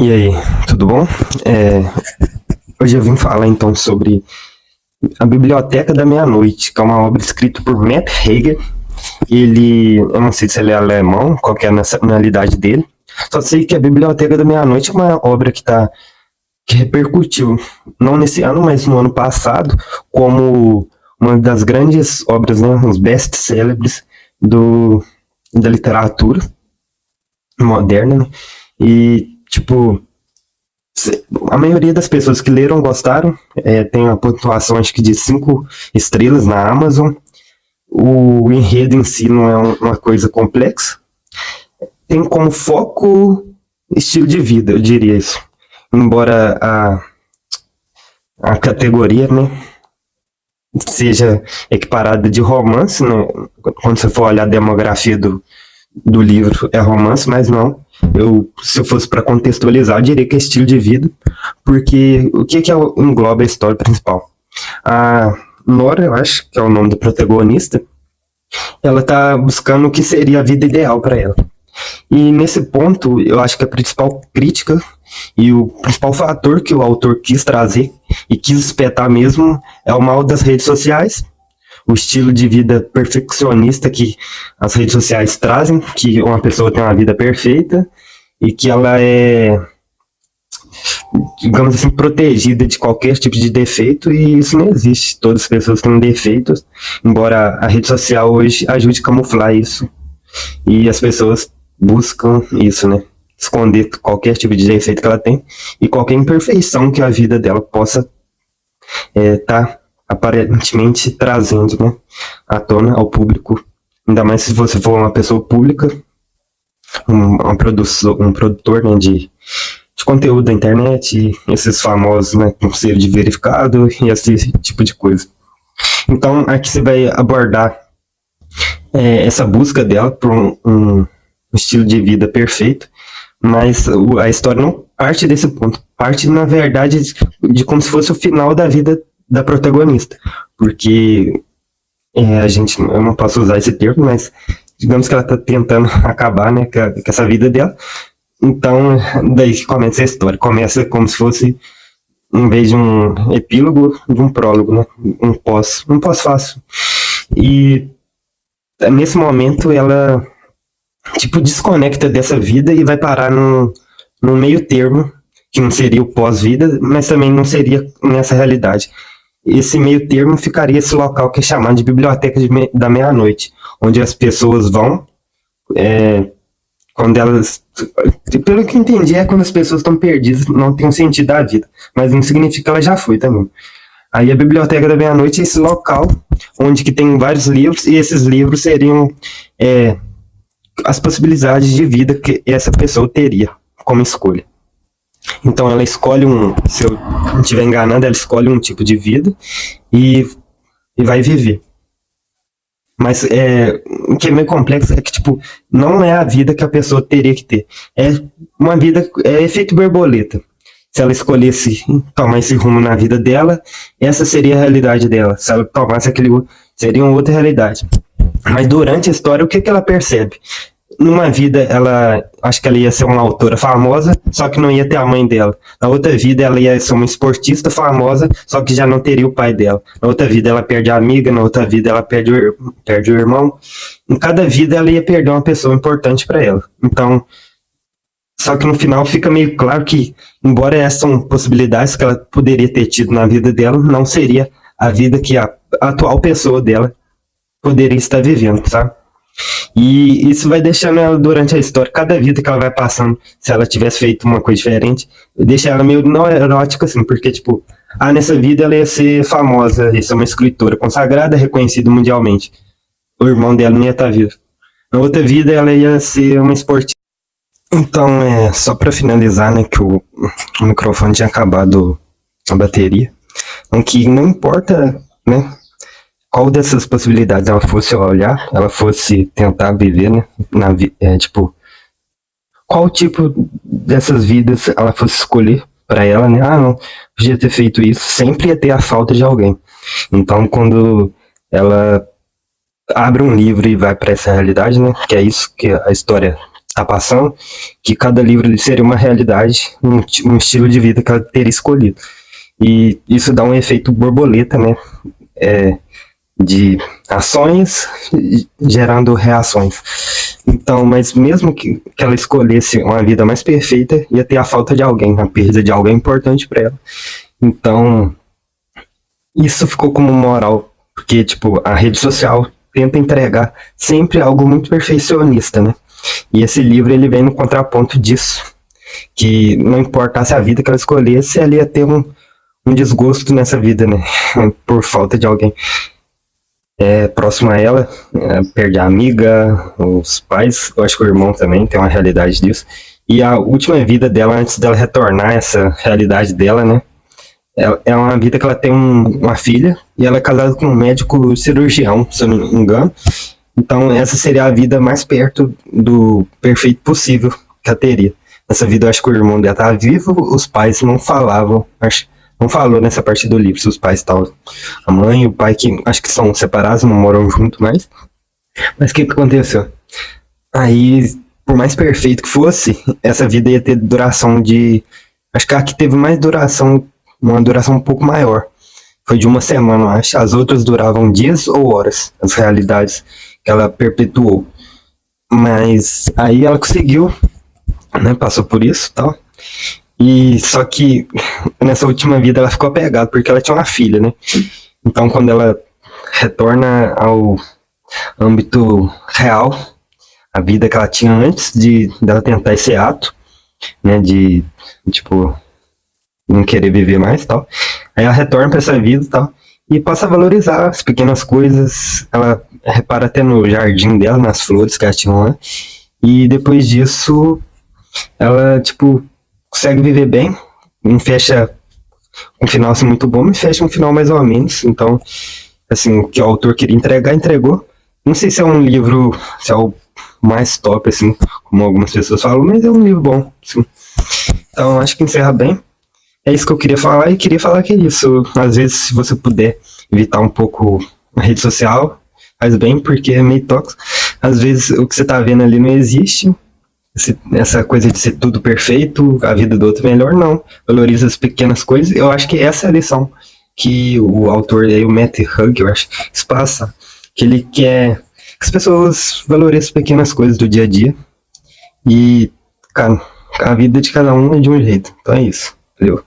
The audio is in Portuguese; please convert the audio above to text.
E aí, tudo bom? É, Hoje eu vim falar então sobre A Biblioteca da Meia-Noite, que é uma obra escrita por Matt Haig. Eu não sei se ele é alemão, qual que é a nacionalidade dele. Só sei que A Biblioteca da Meia-Noite é uma obra que repercutiu, não nesse ano, mas no ano passado, como uma das grandes obras, né, uns best-sellers da literatura moderna, né? E, tipo, a maioria das pessoas que leram gostaram. Tem uma pontuação, acho que de 5 estrelas na Amazon. O enredo em si não é uma coisa complexa. Tem como foco estilo de vida, eu diria isso. Embora a categoria, né, seja equiparada de romance, né, quando você for olhar a demografia do livro é romance, mas não. Se eu fosse para contextualizar, eu diria que é estilo de vida, porque o que engloba a história principal? A Nora, eu acho que é o nome do protagonista, ela tá buscando o que seria a vida ideal para ela. E nesse ponto, eu acho que a principal crítica e o principal fator que o autor quis trazer e quis espetar mesmo é o mal das redes sociais, o estilo de vida perfeccionista que as redes sociais trazem, que uma pessoa tem uma vida perfeita e que ela é, digamos assim, protegida de qualquer tipo de defeito, e isso não existe. Todas as pessoas têm defeitos, embora a rede social hoje ajude a camuflar isso, e as pessoas buscam isso, né? Esconder qualquer tipo de defeito que ela tem e qualquer imperfeição que a vida dela possa tá aparentemente trazendo, né, à tona ao público. Ainda mais se você for uma pessoa pública, um produtor, né, de conteúdo da internet, esses famosos, né, com selo de verificado e esse tipo de coisa. Então, aqui você vai abordar essa busca dela por um estilo de vida perfeito, mas a história não parte desse ponto. Parte, na verdade, de como se fosse o final da vida da protagonista, porque eu não posso usar esse termo, mas digamos que ela está tentando acabar, né, com essa vida dela. Então, daí que começa a história. Começa como se fosse, em vez de um epílogo, de um prólogo, né, um pós-fácil. E nesse momento ela, tipo, desconecta dessa vida e vai parar no meio termo, que não seria o pós-vida, mas também não seria nessa realidade. Esse meio termo ficaria esse local que é chamado de Biblioteca da Meia-Noite, onde as pessoas vão, quando elas, pelo que eu entendi, é quando as pessoas estão perdidas, não tem um sentido da vida, mas não significa que ela já foi também. Aí a Biblioteca da Meia-Noite é esse local onde que tem vários livros, e esses livros seriam as possibilidades de vida que essa pessoa teria como escolha. Então ela escolhe se eu não estiver enganado, ela escolhe um tipo de vida e vai viver. Mas o que é meio complexo é que, tipo, não é a vida que a pessoa teria que ter. É uma vida, é efeito borboleta. Se ela escolhesse tomar esse rumo na vida dela, essa seria a realidade dela. Se ela tomasse seria uma outra realidade. Mas durante a história, o que ela percebe? Numa vida, acho que ela ia ser uma autora famosa, só que não ia ter a mãe dela. Na outra vida, ela ia ser uma esportista famosa, só que já não teria o pai dela. Na outra vida, ela perde a amiga, na outra vida, ela perde o irmão. Em cada vida, ela ia perder uma pessoa importante para ela. Então, só que no final fica meio claro que, embora essas são possibilidades que ela poderia ter tido na vida dela, não seria a vida que a atual pessoa dela poderia estar vivendo, sabe? E isso vai deixando ela durante a história, cada vida que ela vai passando, se ela tivesse feito uma coisa diferente, deixa ela meio neurótica, assim, porque, tipo, nessa vida ela ia ser famosa, ia ser uma escritora consagrada, reconhecida mundialmente. O irmão dela não ia estar vivo. Na outra vida ela ia ser uma esportista. Então, só pra finalizar, né, que o microfone tinha acabado a bateria, que não importa, né, qual dessas possibilidades ela fosse olhar, ela fosse tentar viver, né, tipo, qual tipo dessas vidas ela fosse escolher para ela, né, não, podia ter feito isso, sempre ia ter a falta de alguém. Então, quando ela abre um livro e vai para essa realidade, né, que é isso que a história está passando, que cada livro seria uma realidade, um estilo de vida que ela teria escolhido. E isso dá um efeito borboleta, né? De ações gerando reações. Então, mas mesmo que ela escolhesse uma vida mais perfeita, ia ter a falta de alguém, a perda de alguém importante para ela. Então, isso ficou como moral, porque, tipo, a rede social tenta entregar sempre algo muito perfeccionista, né? E esse livro, ele vem no contraponto disso, que não importasse a vida que ela escolhesse, ela ia ter um desgosto nessa vida, né? Por falta de alguém próximo a ela, perde a amiga, os pais, eu acho que o irmão também tem uma realidade disso. E a última vida dela, antes dela retornar essa realidade dela, né? É uma vida que ela tem uma filha, e ela é casada com um médico cirurgião, se eu não me engano. Então essa seria a vida mais perto do perfeito possível que ela teria. Nessa vida eu acho que o irmão dela estava vivo, os pais não falavam, não falou nessa parte do livro se os pais estavam. A mãe e o pai, que acho que são separados, não moram juntos mais. Mas o que aconteceu? Aí, por mais perfeito que fosse, essa vida ia ter duração de... Acho que a que teve mais duração, uma duração um pouco maior. Foi de uma semana, eu acho. As outras duravam dias ou horas, as realidades que ela perpetuou. Mas aí ela conseguiu, né? Passou por isso e tal. E só que nessa última vida ela ficou apegada, porque ela tinha uma filha, né? Então quando ela retorna ao âmbito real, a vida que ela tinha antes dela tentar esse ato, né? De, tipo, não querer viver mais e tal. Aí ela retorna para essa vida e tal. E passa a valorizar as pequenas coisas. Ela repara até no jardim dela, nas flores que ela tinha lá. E depois disso, ela, tipo, consegue viver bem, não fecha um final assim muito bom, mas fecha um final mais ou menos. Então, assim, o que o autor queria entregar, entregou. Não sei se é um livro, se é o mais top, assim, como algumas pessoas falam, mas é um livro bom, assim. Então, acho que encerra bem. É isso que eu queria falar, e queria falar que é isso. Às vezes, se você puder evitar um pouco a rede social, faz bem, porque é meio tóxico. Às vezes, o que você tá vendo ali não existe. Essa coisa de ser tudo perfeito, a vida do outro melhor, não. Valoriza as pequenas coisas. Eu acho que essa é a lição que o autor, o Matt Hug, eu acho, passa. Que ele quer que as pessoas valorizem as pequenas coisas do dia a dia. E, cara, a vida de cada um é de um jeito. Então é isso. Valeu.